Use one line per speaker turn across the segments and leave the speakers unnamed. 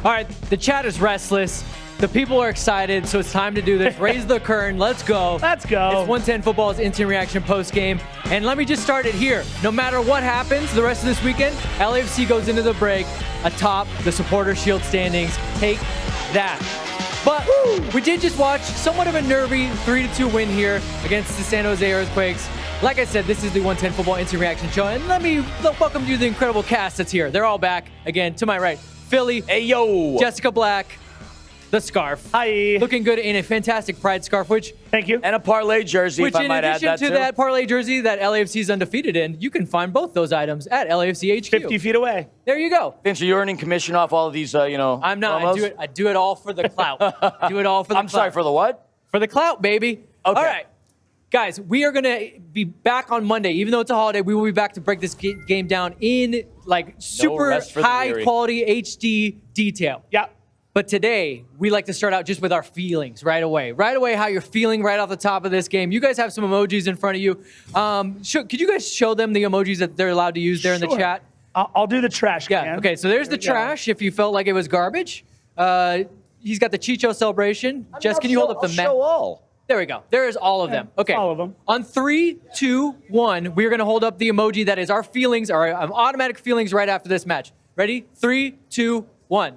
All right, the chat is restless. The people are excited, so it's time to do this. Raise the curtain. Let's go.
Let's go.
It's 110 Football's instant reaction post game. And let me just start it here. No matter what happens the rest of this weekend, LAFC goes into the break atop the supporter shield standings. Take that. But we did just watch somewhat of a nervy 3-2 win here against the San Jose Earthquakes. Like I said, this is the 110 Football instant reaction show. And let me welcome you to the incredible cast that's here. They're all back. Again, to my right, Philly.
Hey, yo.
Jessica Black. The scarf.
Hi.
Looking good in a fantastic Pride scarf, which...
Thank you.
And a parlay jersey, if I might add that,
Which, in addition to
too.
that parlay jersey that LAFC is undefeated in, you can find both those items at LAFC HQ.
50 feet away.
There you go.
Vince, are you earning commission off all of these,
I'm not.
promos?
I do it all for the clout. Do it all for the
I'm
clout.
sorry, for the what?
For the clout, baby.
Okay.
All right. Guys, we are going to be back on Monday. Even though it's a holiday, we will be back to break this game down in like super
rest for the
high
weary.
quality HD detail.
Yeah.
But today, we like to start out just with our feelings right away. Right away, how you're feeling right off the top of this game. You guys have some emojis in front of you. Could you guys show them the emojis that they're allowed to use there in the
Sure.
chat?
I'll do the trash can.
Yeah, okay, so there's the trash if you felt like it was garbage. He's got the Chicho celebration. Jess, can you hold up the map?
Show all.
There we go. There is all of them. Okay.
all of them.
On 3, 2, 1, we're going to hold up the emoji that is our feelings, our automatic feelings right after this match. Ready? 3, 2, 1.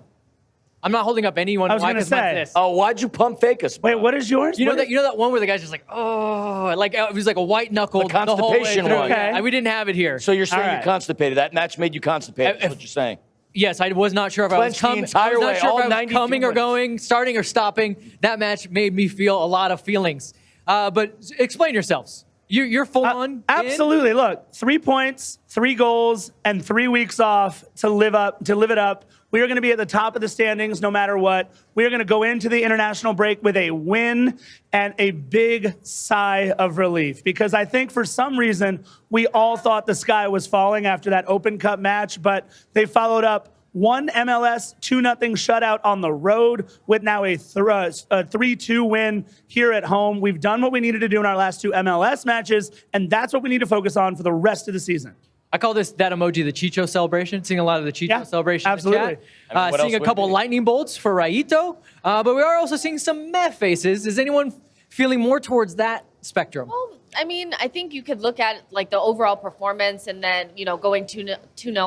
I'm not holding up anyone.
I was gonna say.
This.
Oh, why'd you pump fake us?
Wait, what is yours?
You know that one where the guy's just like, oh, like it was like a white knuckle
The constipation
the whole way
one.
through.
Okay.
Yeah, we didn't have it here.
So you're saying
All
you're
right.
constipated. That match made you constipated. That's what you're saying.
Yes, I was not sure if I was
Clenched the entire way, all 92
coming or
minutes.
going, starting or stopping. That match made me feel a lot of feelings. But explain yourselves. You're full on. in?
Absolutely. Look, 3 points, 3 goals, and 3 weeks off to live it up. We are going to be at the top of the standings no matter what. We are going to go into the international break with a win and a big sigh of relief because I think for some reason we all thought the sky was falling after that Open Cup match, but they followed up one MLS 2-0 shutout on the road with now a 3-2 win here at home. We've done what we needed to do in our last 2 MLS matches, and that's what we need to focus on for the rest of the season.
I call that emoji the Chicho celebration. Seeing a lot of the Chicho celebration
absolutely.
in the chat.
I mean, what
seeing
else
a
would
couple
it be?
lightning bolts for Raito. But we are also seeing some meh faces. Is anyone feeling more towards that spectrum?
Well, I mean, I think you could look at like the overall performance and then, going 2-0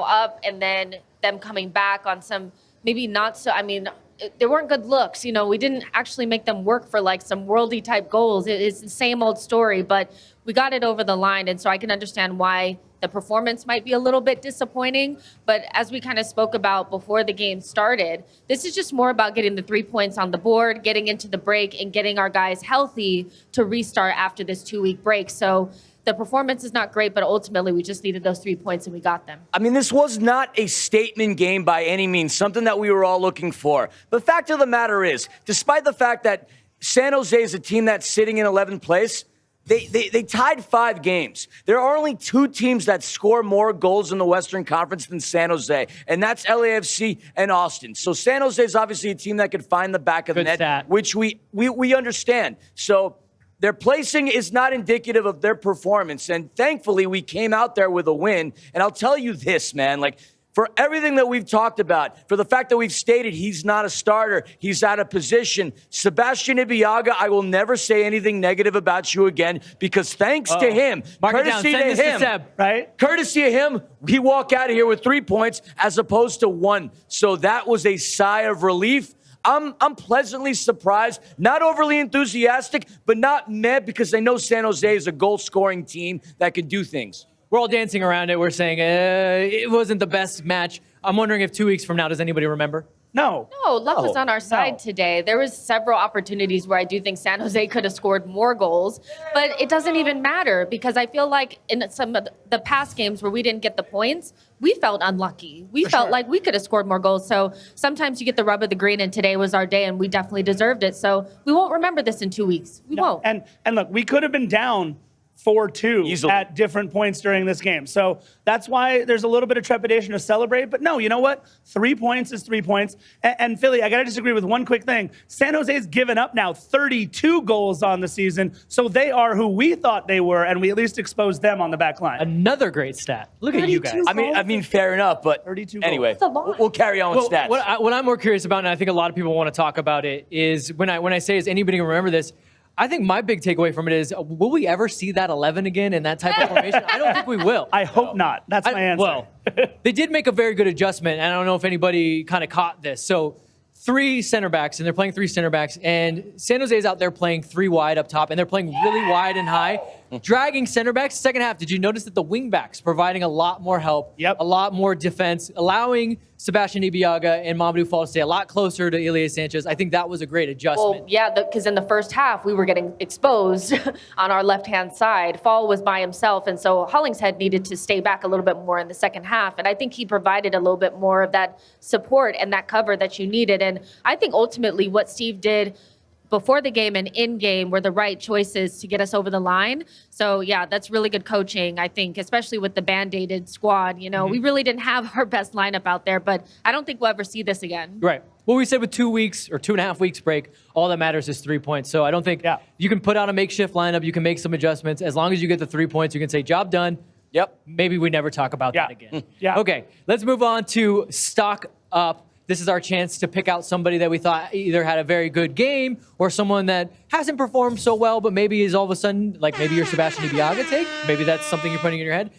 up and then them coming back on some maybe not so, I mean, there weren't good looks. We didn't actually make them work for like some worldy type goals. It's the same old story, but we got it over the line. And so I can understand why the performance might be a little bit disappointing. But as we kind of spoke about before the game started, this is just more about getting the 3 points on the board, getting into the break and getting our guys healthy to restart after this 2-week break. So the performance is not great, but ultimately we just needed those 3 points and we got them.
I mean, this was not a statement game by any means, something that we were all looking for. The fact of the matter is, despite the fact that San Jose is a team that's sitting in 11th place, they tied 5 games. There are only 2 teams that score more goals in the Western Conference than San Jose, and that's LAFC and Austin. So San Jose is obviously a team that could find the back of the net,
stat.
which we understand. So their placing is not indicative of their performance, and thankfully we came out there with a win. And I'll tell you this, man, like, for everything that we've talked about, for the fact that we've stated he's not a starter, he's out of position. Sebastian Ibeagha, I will never say anything negative about you again because thanks to him,
Mark it down.
courtesy
Send
to
this to
him,
Seb.
Right?
courtesy of him, we walk out of here with 3 points as opposed to 1. So that was a sigh of relief. I'm pleasantly surprised, not overly enthusiastic, but not mad because I know San Jose is a goal-scoring team that can do things.
We're all dancing around it. We're saying it wasn't the best match. I'm wondering if 2 weeks from now, does anybody remember?
No.
No, luck was on our side today. There was several opportunities where I do think San Jose could have scored more goals, but it doesn't even matter because I feel like in some of the past games where we didn't get the points, we felt unlucky. We felt like we could have scored more goals. So sometimes you get the rub of the green, and today was our day, and we definitely deserved it. So we won't remember this in 2 weeks. We won't.
And look, we could have been down 4-2
Easily.
at different points during this game. So that's why there's a little bit of trepidation to celebrate. But no, you know what? 3 points is 3 points. And Philly, I got to disagree with one quick thing. San Jose's given up now 32 goals on the season. So they are who we thought they were, and we at least exposed them on the back line.
Another great stat. Look at you guys.
32
I mean, fair enough, but
32
anyway,
goals.
we'll carry on with stats.
What I'm more curious about, and I think a lot of people want to talk about it, is when I say, is anybody going to remember this? I think my big takeaway from it is, will we ever see that 11 again in that type of formation? I don't think we will.
I hope not. That's my answer.
Well, they did make a very good adjustment, and I don't know if anybody kind of caught this. So 3 center backs, and they're playing 3 center backs, and San Jose's out there playing 3 wide up top, and they're playing really wide and high, dragging center backs. Second half, did you notice that the wing backs providing a lot more help, a lot more defense, allowing Sebastian Ibiaga and Mamadou Fall to stay a lot closer to Ilie Sanchez? I think that was a great adjustment.
Well, yeah, because in the first half, we were getting exposed on our left-hand side. Fall was by himself, and so Hollingshead needed to stay back a little bit more in the second half. And I think he provided a little bit more of that support and that cover that you needed. And I think ultimately what Steve did before the game and in game were the right choices to get us over the line. So yeah, that's really good coaching, I think, especially with the band-aided squad. You know, we really didn't have our best lineup out there, but I don't think we'll ever see this again.
Right. Well, we said with 2 weeks or 2.5 weeks break, all that matters is 3 points. So I don't think you can put out a makeshift lineup. You can make some adjustments. As long as you get the 3 points, you can say, job done.
Yep.
Maybe we never talk about that again.
Yeah.
Okay, let's move on to stock up. This is our chance to pick out somebody that we thought either had a very good game or someone that hasn't performed so well, but maybe is all of a sudden, like maybe your Sebastian Ibiaga take. Maybe that's something you're putting in your head.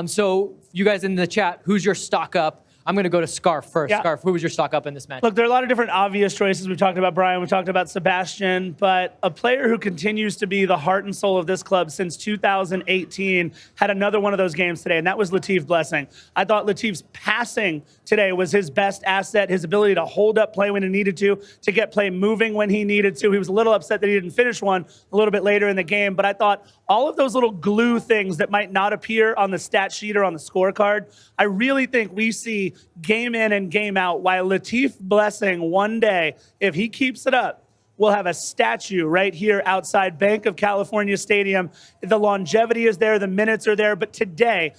So you guys in the chat, who's your stock up? I'm going to go to Scarf first.
Yeah.
Scarf, who was your stock up in this match?
Look, there are a lot of different obvious choices. We've talked about Brian, we've talked about Sebastian, but a player who continues to be the heart and soul of this club since 2018 had another one of those games today, and that was Latif Blessing. I thought Latif's passing today was his best asset, his ability to hold up play when he needed to get play moving when he needed to. He was a little upset that he didn't finish one a little bit later in the game, but I thought all of those little glue things that might not appear on the stat sheet or on the scorecard, I really think we see game in and game out why Latif Blessing one day, if he keeps it up, will have a statue right here outside Banc of California Stadium. The longevity is there, the minutes are there, but today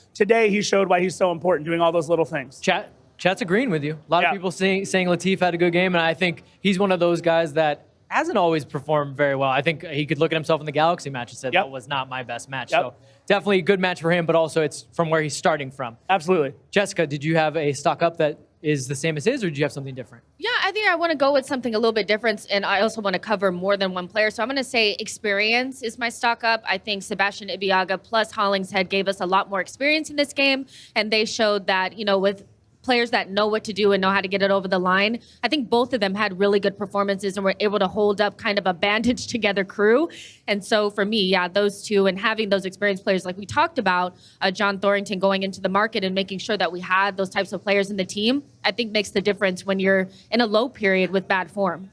he showed why he's so important, doing all those little things.
Chat's agreeing with you. A lot of people saying Latif had a good game, and I think he's one of those guys that hasn't always performed very well. I think he could look at himself in the Galaxy match and said, that was not my best match. So definitely a good match for him, but also it's from where he's starting from.
Absolutely.
Jessica, did you have a stock up that is the same as his, or did you have something different?
Yeah, I think I want to go with something a little bit different, and I also want to cover more than one player. So I'm going to say experience is my stock up. I think Sebastian Ibiaga plus Hollingshead gave us a lot more experience in this game, and they showed that, you know, with players that know what to do and know how to get it over the line. I think both of them had really good performances and were able to hold up kind of a bandaged together crew. And so for me, those two, and having those experienced players like we talked about, John Thorrington going into the market and making sure that we had those types of players in the team, I think makes the difference when you're in a low period with bad form.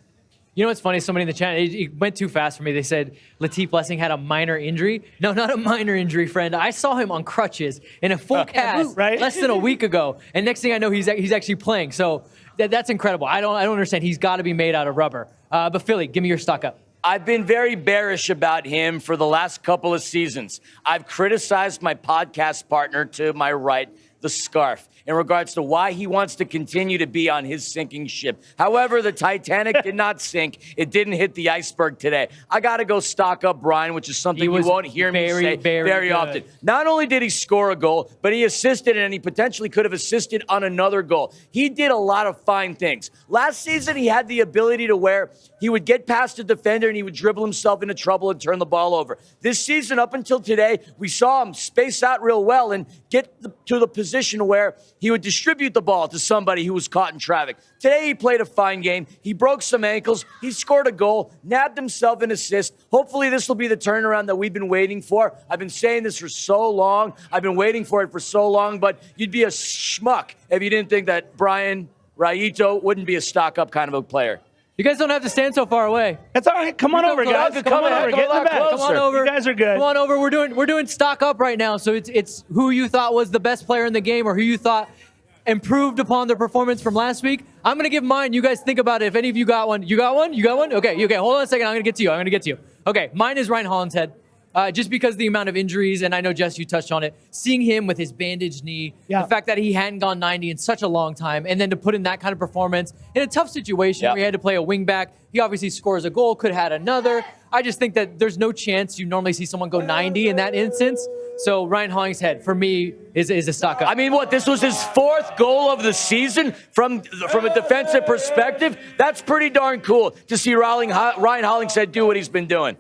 You know what's funny? Somebody in the chat, it went too fast for me. They said Latif Blessing had a minor injury. No, not a minor injury, friend. I saw him on crutches in a full cast less than a week ago. And next thing I know, he's actually playing. So that's incredible. I don't understand. He's got to be made out of rubber. But Philly, give me your stock up.
I've been very bearish about him for the last couple of seasons. I've criticized my podcast partner to my right, the Scarf, in regards to why he wants to continue to be on his sinking ship. However, the Titanic did not sink. It didn't hit the iceberg today. I got to go stock up Brian, which is something you won't hear me say very often. Not only did he score a goal, but he assisted, and he potentially could have assisted on another goal. He did a lot of fine things. Last season, he had the ability to where he would get past a defender and he would dribble himself into trouble and turn the ball over. This season, up until today, we saw him space out real well and get to the position where he would distribute the ball to somebody who was caught in traffic. Today, he played a fine game. He broke some ankles. He scored a goal, nabbed himself an assist. Hopefully, this will be the turnaround that we've been waiting for. I've been saying this for so long. I've been waiting for it for so long, but you'd be a schmuck if you didn't think that Brian Raito wouldn't be a stock-up kind of a player.
You guys don't have to stand so far away.
It's all right. Come on over, guys. Come on over. Get in the back.
Come on over.
You guys are good.
Come on over. We're doing stock up right now. So it's who you thought was the best player in the game or who you thought improved upon their performance from last week. I'm going to give mine. You guys think about it. If any of you got one. You got one? You got one? Okay. Hold on a second. I'm going to get to you. Okay. Mine is Ryan Hollingshead. just because of the amount of injuries, and I know, Jess, you touched on it, seeing him with his bandaged knee, the fact that he hadn't gone 90 in such a long time, and then to put in that kind of performance in a tough situation where he had to play a wing back, he obviously scores a goal, could have had another. I just think that there's no chance you normally see someone go 90 in that instance. So Ryan Hollingshead, for me, is a stock up.
I mean, what, this was his 4th goal of the season from a defensive perspective? That's pretty darn cool to see Ryan Hollingshead do what he's been doing.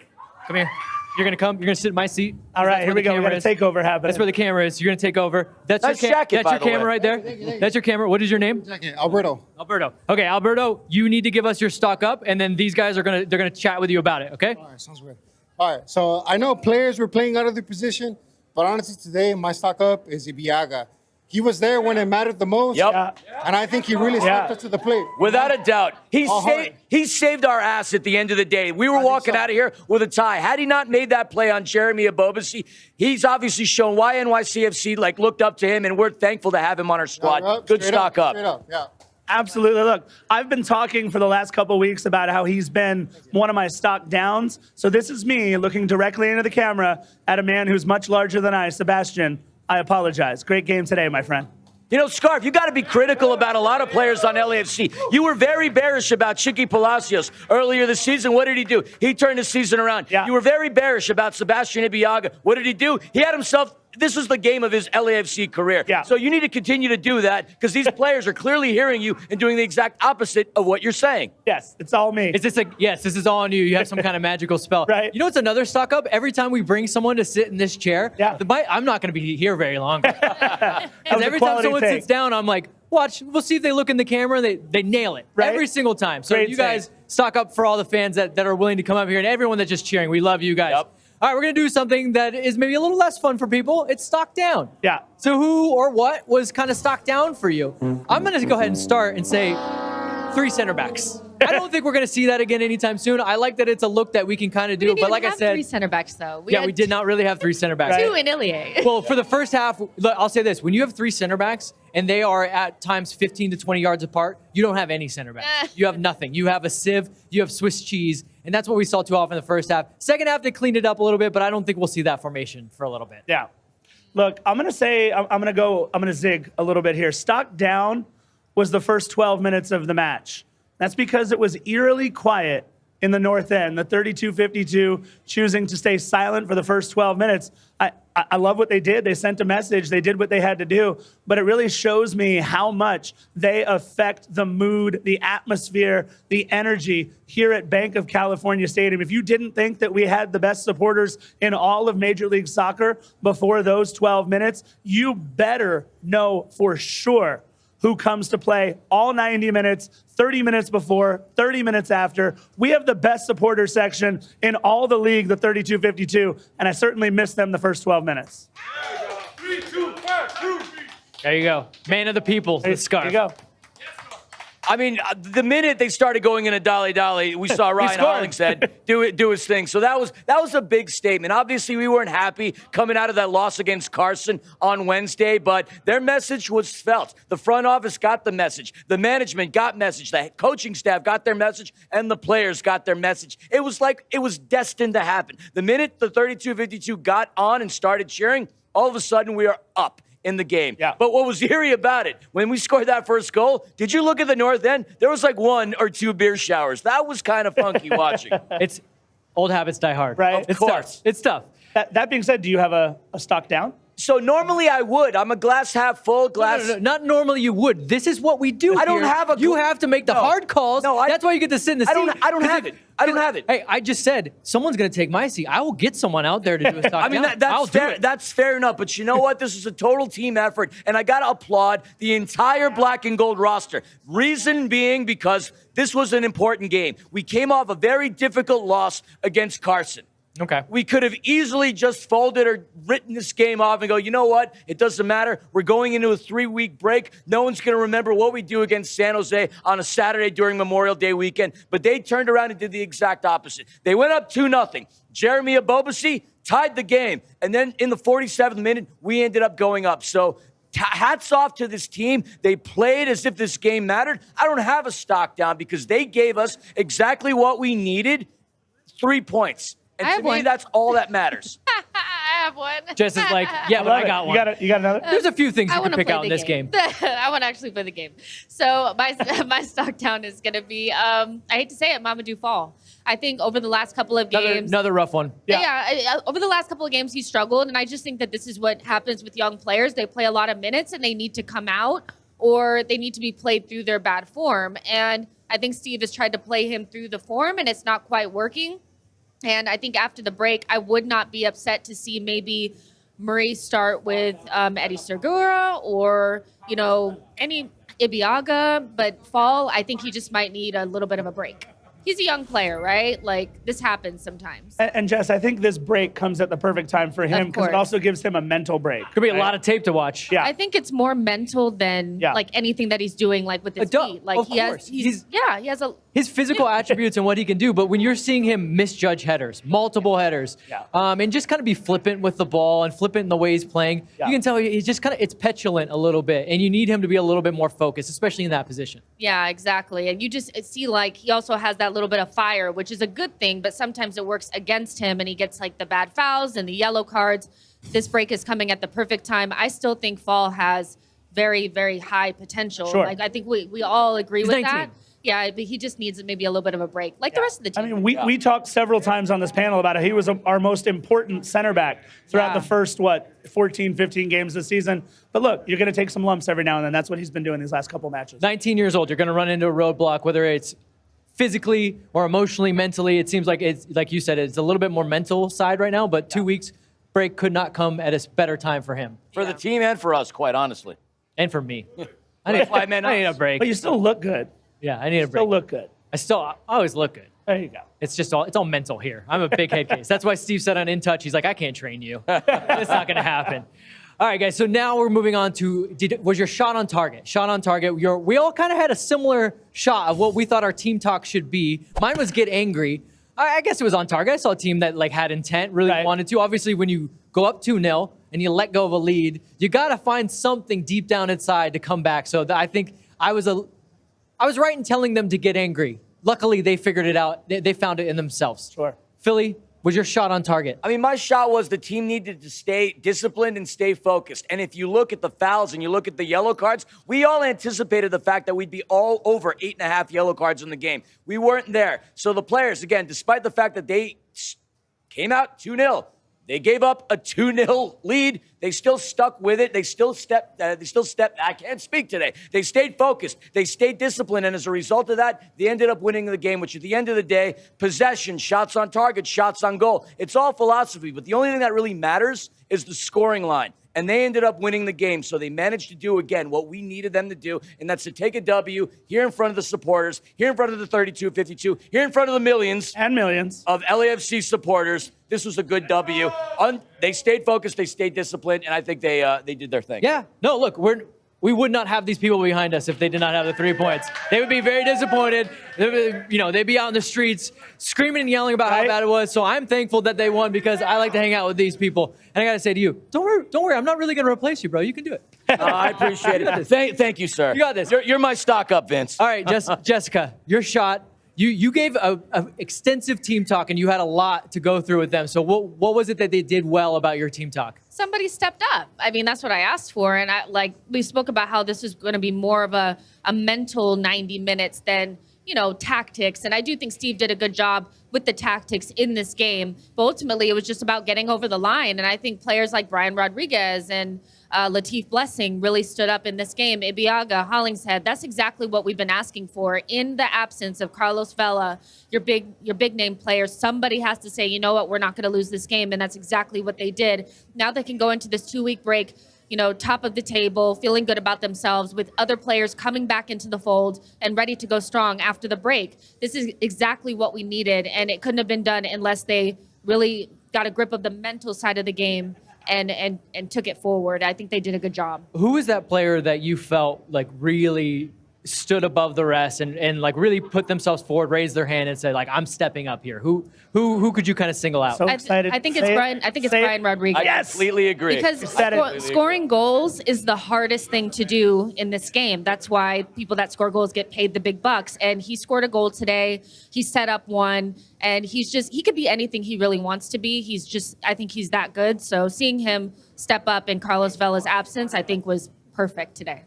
Come here. You're going to come. You're going to sit in my seat.
All right, here we go. We got a takeover happening.
That's where the camera is. You're going to take over. That's
nice
your,
jacket,
that's your
by the
camera
way.
right there. That's your camera. What is your name?
Alberto.
Alberto. Okay, Alberto, you need to give us your stock up, and then these guys they're gonna chat with you about it. Okay.
All right, sounds good. All right, so I know players were playing out of their position, but honestly, today my stock up is Ibiaga. He was there when it mattered the most.
Yep.
And I think he really stepped up to the plate.
Without a doubt. He saved our ass at the end of the day. We were walking out of here with a tie. Had he not made that play on Jeremy Abobasi, he's obviously shown why NYCFC looked up to him, and we're thankful to have him on our squad. Good stock up.
Straight up, yeah.
Absolutely. Look, I've been talking for the last couple of weeks about how he's been one of my stock downs. So this is me looking directly into the camera at a man who's much larger than I, Sebastian. I apologize. Great game today, my friend.
You know, Scarf, you got to be critical about a lot of players on LAFC. You were very bearish about Chiqui Palacios earlier this season. What did he do? He turned the season around.
Yeah.
You were very bearish about Sebastian Ibiaga. What did he do? He had himself... This was the game of his LAFC career.
Yeah.
So you need to continue to do that because these players are clearly hearing you and doing the exact opposite of what you're saying.
Yes, it's all me.
Is this yes, this is all on you. You have some kind of magical spell.
Right.
You know what's another stock up? Every time we bring someone to sit in this chair,
Yeah.
I'm not going to be here very long.
That was a
Every time
quality
someone
take.
sits down, I'm like, watch, we'll see if they look in the camera and they nail it.
Right.
Every single time. So
Great
you guys stock up for all the fans that are willing to come up here and everyone that's just cheering. We love you guys.
Yep.
All right, we're going to do something that is maybe a little less fun for people. It's stock down.
Yeah.
So who or what was kind of stock down for you? I'm going to go ahead and start and say 3 center backs. I don't think we're going to see that again anytime soon. I like that it's a look that we can kind of do, but like I said,
3 center backs though.
we did not really have 3 center backs.
Right.
2 in Ilie.
Well, for the first half, look, I'll say this. When you have 3 center backs and they are at times 15 to 20 yards apart, you don't have any center backs. You have nothing. You have a sieve, you have Swiss cheese, and that's what we saw too often in the first half. Second half, they cleaned it up a little bit, but I don't think we'll see that formation for a little bit.
Yeah. Look, I'm going to zig a little bit here. Stock down was the first 12 minutes of the match. That's because it was eerily quiet in the north end. The 32-52 choosing to stay silent for the first 12 minutes. I love what they did. They sent a message. They did what they had to do. But it really shows me how much they affect the mood, the atmosphere, the energy here at Banc of California Stadium. If you didn't think that we had the best supporters in all of Major League Soccer before those 12 minutes, you better know for sure who comes to play all 90 minutes, 30 minutes before, 30 minutes after. We have the best supporter section in all the league, the 32-52, and I certainly missed them the first 12 minutes.
3, 2, 1, 2, 3.
There you go. Man of the people, the scarf.
There you go.
I mean, the minute they started going in a dolly, we saw Ryan
scored.
Hollingshead do his thing. So that was a big statement. Obviously, we weren't happy coming out of that loss against Carson on Wednesday, but their message was felt. The front office got the message. The management got message. The coaching staff got their message, and the players got their message. It was like it was destined to happen. The minute the 32-52 got on and started cheering, all of a sudden we are up in the game.
Yeah.
But what was eerie about it, when we scored that first goal, did you look at the north end? There was like 1 or 2 beer showers. That was kind of funky watching.
It's old habits die hard.
Right.
It's
course.
tough. It's tough.
That being said, do you have a stock down?
So normally I would. I'm a glass half full, glass...
No, not normally you would. This is what we do
I don't
here.
have a...
You have to make the hard calls.
No,
That's why you get to sit in the seat.
I don't have it. I don't have it.
Hey, I just said someone's going to take my seat. I will get someone out there to do a stock
I mean,
down.
that's
do
fair.
it.
That's fair enough. But you know what? This is a total team effort, and I got to applaud the entire black and gold roster. Reason being because this was an important game. We came off a very difficult loss against Carson.
Okay.
We could have easily just folded or written this game off and go, you know what? It doesn't matter. We're going into a 3-week break. No one's going to remember what we do against San Jose on a Saturday during Memorial Day weekend. But they turned around and did the exact opposite. They went up 2-0. Jeremy Abobasi tied the game. And then in the 47th minute, we ended up going up. So hats off to this team. They played as if this game mattered. I don't have a stock down because they gave us exactly what we needed, 3 points. And
I
to
have
me,
one.
that's all that matters.
I have one.
Jess is like, yeah, but
Love
I
it.
got one.
You got another?
There's a few things
I
you can
wanna
pick
play
out in
the
this game.
I want to actually play the game. So my stock down is going to be, I hate to say it, Mamadou Fall. I think over the last couple of games.
Another rough one.
Over the last couple of games, he struggled. And I just think that this is what happens with young players. They play a lot of minutes and they need to come out, or they need to be played through their bad form. And I think Steve has tried to play him through the form, and it's not quite working. And I think after the break, I would not be upset to see maybe Murray start with Eddie Segura or, any Ibiaga. But Fall, I think he just might need a little bit of a break. He's a young player, right? Like, this happens sometimes.
And Jess, I think this break comes at the perfect time for him because it
course.
also gives him a mental break.
Could be a lot of tape to watch.
Yeah.
I think it's more mental than like anything that he's doing, like with his feet. Like
of course.
he has a.
His physical attributes and what he can do, but when you're seeing him misjudge headers, multiple headers, and just kind of be flippant with the ball and flippant in the way he's playing, you can tell he's just it's petulant a little bit, and you need him to be a little bit more focused, especially in that position.
Yeah, exactly. And you just see like he also has that little bit of fire, which is a good thing, but sometimes it works against him and he gets like the bad fouls and the yellow cards. This break is coming at the perfect time. I still think Fall has very, very high potential.
Sure.
Like I think we all agree
He's
with
19.
that. Yeah, but he just needs maybe a little bit of a break, like the rest of the team.
I mean, we talked several times on this panel about how he was our most important center back throughout the first, 14, 15 games this season. But look, you're going to take some lumps every now and then. That's what he's been doing these last couple matches.
19 years old, you're going to run into a roadblock, whether it's physically or emotionally, mentally. It seems like it's, like you said, it's a little bit more mental side right now, but 2 weeks break could not come at a better time for him.
For the team and for us, quite honestly.
And for me. I need a break.
But you still look good.
Yeah, I need a break.
Still look good.
I always look good.
There you go.
It's all mental here. I'm a big head case. That's why Steve said on In Touch, he's like, I can't train you. It's not going to happen. All right, guys. So now we're moving on to, was your shot on target? Shot on target. We all kind of had a similar shot of what we thought our team talk should be. Mine was get angry. I guess it was on target. I saw a team that had intent, really wanted to. Obviously, when you go up 2-0 and you let go of a lead, you got to find something deep down inside to come back. So I think I was right in telling them to get angry. Luckily, they figured it out. They found it in themselves.
Sure.
Philly, was your shot on target?
I mean, my shot was the team needed to stay disciplined and stay focused. And if you look at the fouls and you look at the yellow cards, we all anticipated the fact that we'd be all over 8.5 yellow cards in the game. We weren't there. So the players, again, despite the fact that they came out 2-0, they gave up a 2-0 lead. They still stuck with it. They still stepped. I can't speak today. They stayed focused. They stayed disciplined. And as a result of that, they ended up winning the game, which at the end of the day, possession, shots on target, shots on goal. It's all philosophy. But the only thing that really matters is the scoring line. And they ended up winning the game. So they managed to do, again, what we needed them to do. And that's to take a W here in front of the supporters, here in front of the 32-52, here in front of the millions.
And millions.
Of LAFC supporters. This was a good W. They stayed focused. They stayed disciplined. And I think they did their thing.
Yeah. No, look, we would not have these people behind us if they did not have the 3 points. They would be very disappointed. They'd be out in the streets screaming and yelling about how bad it was. So I'm thankful that they won because I like to hang out with these people. And I got to say to you, don't worry. I'm not really going to replace you, bro. You can do it.
I appreciate it. Thank you, sir.
You got this.
You're my stock up, Vince.
All right, Jessica, your shot. You gave a extensive team talk, and you had a lot to go through with them. So what was it that they did well about your team talk?
Somebody stepped up. I mean, that's what I asked for. And we spoke about how this is going to be more of a mental 90 minutes than, tactics. And I do think Steve did a good job with the tactics in this game. But ultimately, it was just about getting over the line. And I think players like Brian Rodriguez and Latif Blessing really stood up in this game. Ibiaga, Hollingshead, that's exactly what we've been asking for. In the absence of Carlos Vela, your big name players, somebody has to say, you know what, we're not going to lose this game. And that's exactly what they did. Now they can go into this 2-week break, top of the table, feeling good about themselves with other players coming back into the fold and ready to go strong after the break. This is exactly what we needed. And it couldn't have been done unless they really got a grip of the mental side of the game and took it forward. I think they did a good job.
Who was that player that you felt like really stood above the rest and like really put themselves forward, raised their hand, and said like, I'm stepping up here? Who could you kind of single out?
So excited.
I think it's
Say it.
Brian. I think it's
Say it.
Brian Rodriguez.
I completely agree.
Because
said it.
scoring goals is the hardest thing to do in this game. That's why people that score goals get paid the big bucks. And he scored a goal today. He set up one, and he could be anything he really wants to be. I think he's that good. So seeing him step up in Carlos Vela's absence, I think was perfect today.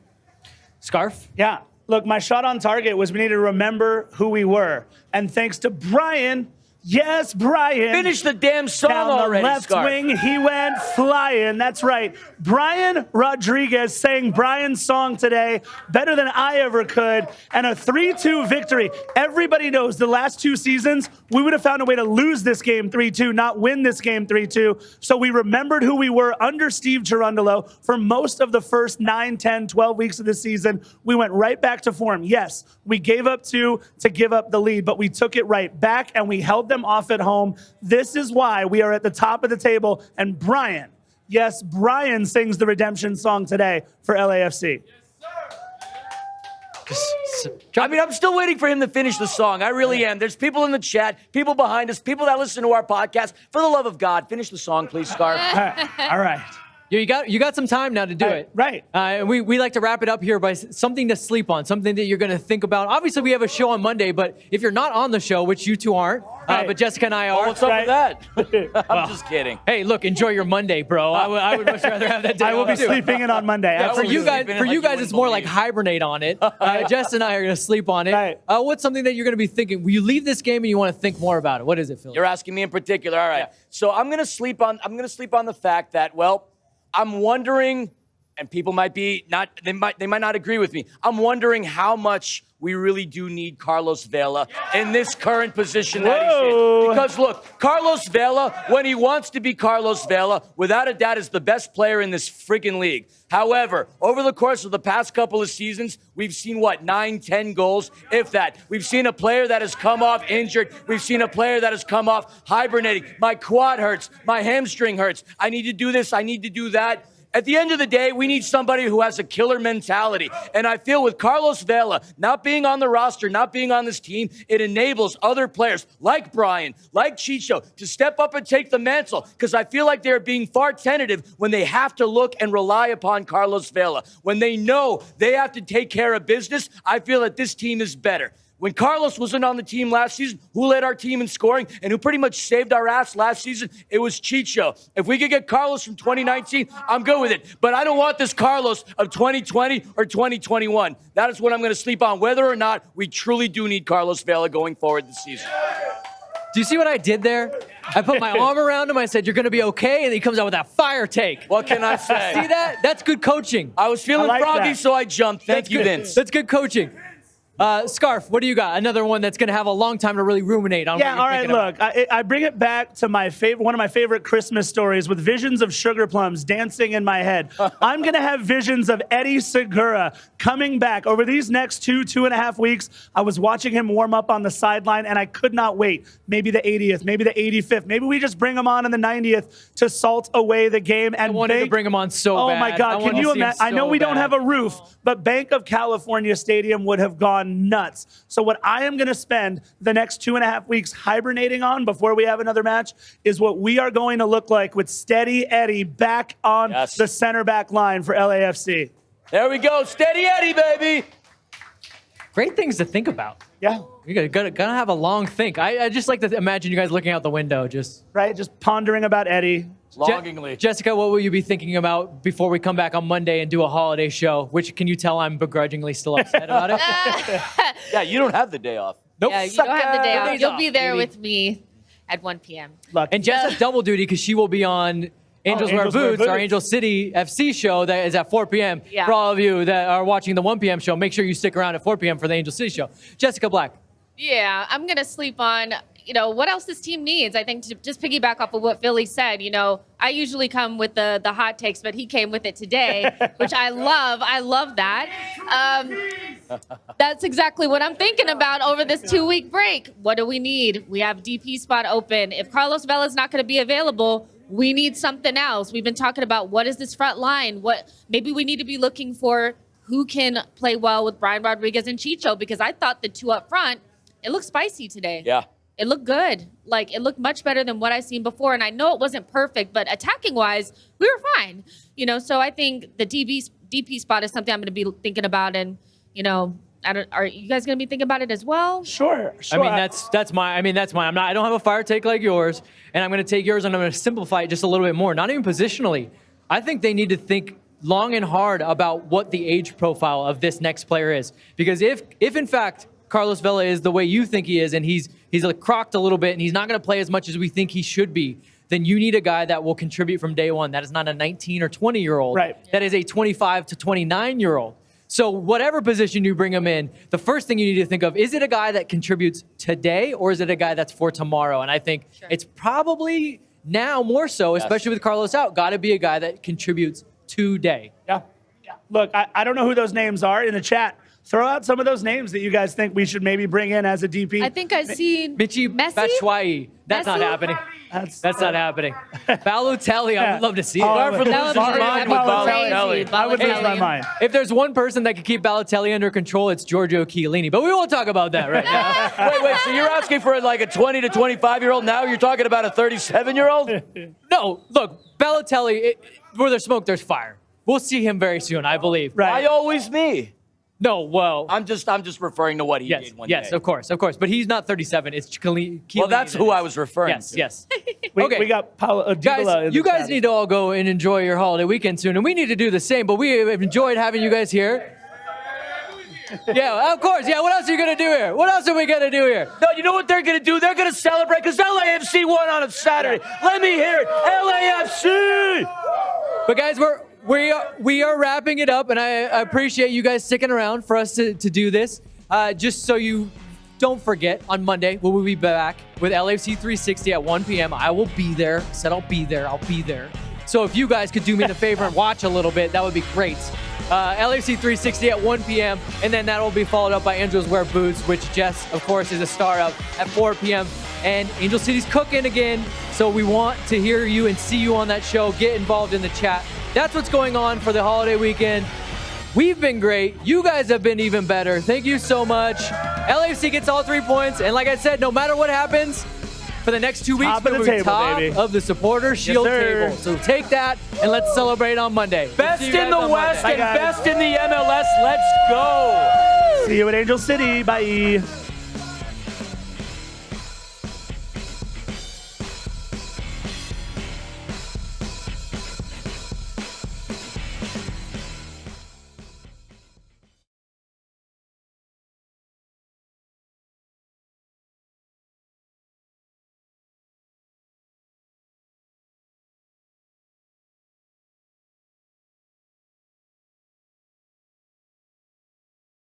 Scarf?
Yeah. Look, my shot on target was we need to remember who we were. And thanks to Brian, yes, Brian.
Finish the damn song
down
already,
the left
Scarf.
wing, he went flying. That's right. Brian Rodriguez sang Brian's song today better than I ever could, and a 3-2 victory. Everybody knows the last 2 seasons, we would have found a way to lose this game 3-2, not win this game 3-2. So we remembered who we were under Steve Cherundolo for most of the first 9, 10, 12 weeks of the season. We went right back to form. Yes, we gave up 2 to give up the lead, but we took it right back and we held them off at home. This is why we are at the top of the table. And Brian, yes, Brian sings the redemption song today for LAFC.
I mean, I'm still waiting for him to finish the song. I really am. There's people in the chat, people behind us, people that listen to our podcast. For the love of God, finish the song, please, Scarf.
All right.
You got some time now to do it.
Right.
We like to wrap it up here by something to sleep on, something that you're going to think about. Obviously, we have a show on Monday, but if you're not on the show, which you two aren't,
Right.
but Jessica and I are.
What's up
Right.
with that? I'm just kidding.
Hey, look, enjoy your Monday, bro. I would much rather have that day
I will
off,
be
too.
sleeping in on Monday.
For
Absolutely.
you guys,
Sleeping in
for
like
you
you
guys,
wouldn't
it's more like
believe.
hibernate on it. Jess and I are going to sleep on it.
Right.
What's something that you're going to be thinking? Will you leave this game and you want to think more about it? What is it, Phil?
You're asking me in particular. All right. So I'm gonna sleep on the fact that, well, I'm wondering, and people might be not, they might not agree with me. I'm wondering how much we really do need Carlos Vela in this current position that he's
Whoa.
in. Because look, Carlos Vela, when he wants to be Carlos Vela, without a doubt is the best player in this friggin' league. However, over the course of the past couple of seasons, we've seen, 9, 10 goals, if that. We've seen a player that has come off injured. We've seen a player that has come off hibernating. My quad hurts. My hamstring hurts. I need to do this. I need to do that. At the end of the day, we need somebody who has a killer mentality. And I feel with Carlos Vela not being on the roster, not being on this team, it enables other players like Brian, like Chicho, to step up and take the mantle. Because I feel like they're being far tentative when they have to look and rely upon Carlos Vela. When they know they have to take care of business, I feel that this team is better. When Carlos wasn't on the team last season, who led our team in scoring and who pretty much saved our ass last season? It was Chicho. If we could get Carlos from 2019, I'm good with it. But I don't want this Carlos of 2020 or 2021. That is what I'm going to sleep on, whether or not we truly do need Carlos Vela going forward this season.
Do you see what I did there? I put my arm around him. I said, "You're going to be okay," and he comes out with that fire take.
What can I say?
See that? That's good coaching.
I was feeling
I like
froggy,
that.
so I jumped. Thank you,
good.
Vince.
That's good coaching. Scarf, what do you got? Another one that's going to have a long time to really ruminate on.
Yeah,
what
all
you're
right,
thinking about.
look, I bring it back to one of my favorite Christmas stories with visions of sugar plums dancing in my head. I'm going to have visions of Eddie Segura coming back over these next 2.5 weeks. I was watching him warm up on the sideline, and I could not wait. Maybe the 80th, maybe the 85th. Maybe we just bring him on in the 90th to salt away the game. And
I wanted to bring him on so
Oh,
bad.
my God, can you imagine? I know we don't have a roof, but Banc of California Stadium would have gone nuts. So what I am going to spend the next 2.5 weeks hibernating on before we have another match is what we are going to look like with Steady Eddie back on the center back line for LAFC.
There we go. Steady Eddie, baby.
Great things to think about.
Yeah.
You're gonna have a long think. I just like to imagine you guys looking out the window, just
Right? Just pondering about Eddie.
Longingly.
Jessica, what will you be thinking about before we come back on Monday and do a holiday show? Which, can you tell I'm begrudgingly still upset about it?
Yeah, you don't have the day off.
Nope.
Yeah, you don't have the day off.
Days
You'll
off,
be there
baby.
with me at 1 p.m.
Lucky.
And Jess has double duty because she will be on Angels Wear
Angels Wear
Boots, our
Boots.
Angel City FC show that is at 4 p.m.
Yeah.
For all of you that are watching the 1 p.m. show, make sure you stick around at 4 p.m. for the Angel City show. Jessica Black.
Yeah, I'm going to sleep on, what else this team needs. I think to just piggyback off of what Philly said, I usually come with the hot takes, but he came with it today, which I love. I love that. That's exactly what I'm thinking about over this 2-week break. What do we need? We have DP spot open. If Carlos Vela's not going to be available, we need something else. We've been talking about what is this front line? Maybe we need to be looking for who can play well with Brian Rodriguez and Chicho, because I thought the two up front, it looked spicy today.
Yeah.
It looked good. Like, it looked much better than what I've seen before. And I know it wasn't perfect, but attacking-wise, we were fine. So I think the DP spot is something I'm going to be thinking about. And, are you guys going to be thinking about it as well?
Sure.
I mean, that's mine. I don't have a fire take like yours, and I'm going to take yours, and I'm going to simplify it just a little bit more. Not even positionally. I think they need to think long and hard about what the age profile of this next player is. Because if in fact Carlos Vela is the way you think he is, and he's like crocked a little bit, and he's not going to play as much as we think he should be, then you need a guy that will contribute from day one. That is not a 19 or 20-year-old.
Right.
That is a 25 to 29-year-old. So whatever position you bring him in, the first thing you need to think of, is it a guy that contributes today, or is it a guy that's for tomorrow? And I think it's probably now more so, especially with Carlos out, got to be a guy that contributes today.
Yeah. Look, I don't know who those names are in the chat. Throw out some of those names that you guys think we should maybe bring in as a DP.
I think I see
Michi
Messi.
Batshuayi. That's not
Messi?
happening.
That's
Not happening. Balotelli, I would love to see it.
Oh,
For
That would
losing
be
his mind with
Balotelli.
Balotelli.
I would lose my
Balotelli.
mind.
If there's one person that could keep Balotelli under control, it's Giorgio Chiellini. But we won't talk about that right now.
Wait, so you're asking for like a 20 to 25-year-old now? You're talking about a 37-year-old?
No, look, Balotelli, where there's smoke, there's fire. We'll see him very soon, I believe.
Right.
Why always me?
No, well,
I'm just referring to what he did one day.
of course. But he's not 37. It's Chiellini.
Well, that's who I was referring
Yes,
to.
yes.
We got Paulo Dybala
Guys,
in
you
the
guys
chat.
need to all go and enjoy your holiday weekend soon, and we need to do the same, but we have enjoyed having you guys here. Yeah, of course. Yeah, what else are you going to do here? What else are we going to do here?
No, you know what they're going to do? They're going to celebrate because LAFC won on a Saturday. Let me hear it. LAFC!
But guys, we are wrapping it up, and I appreciate you guys sticking around for us to do this. Just so you don't forget, on Monday, we will be back with LAFC 360 at 1 p.m. I will be there. I said I'll be there. I'll be there. So if you guys could do me the favor and watch a little bit, that would be great. LAFC 360 at 1 p.m. And then that will be followed up by Angels Wear Boots, which Jess, of course, is a star of at 4 p.m. And Angel City's cooking again. So we want to hear you and see you on that show. Get involved in the chat. That's what's going on for the holiday weekend. We've been great. You guys have been even better. Thank you so much. LAFC gets all 3 points. And like I said, no matter what happens, for the next 2 weeks,
Top of the
we'll be
table,
top
baby.
of the supporter shield
sir.
table. So take that and let's celebrate on Monday.
Best
See you
in
guys
the
on
West
Monday.
and
Bye, guys.
best in the MLS. Let's go.
See you at Angel City. Bye.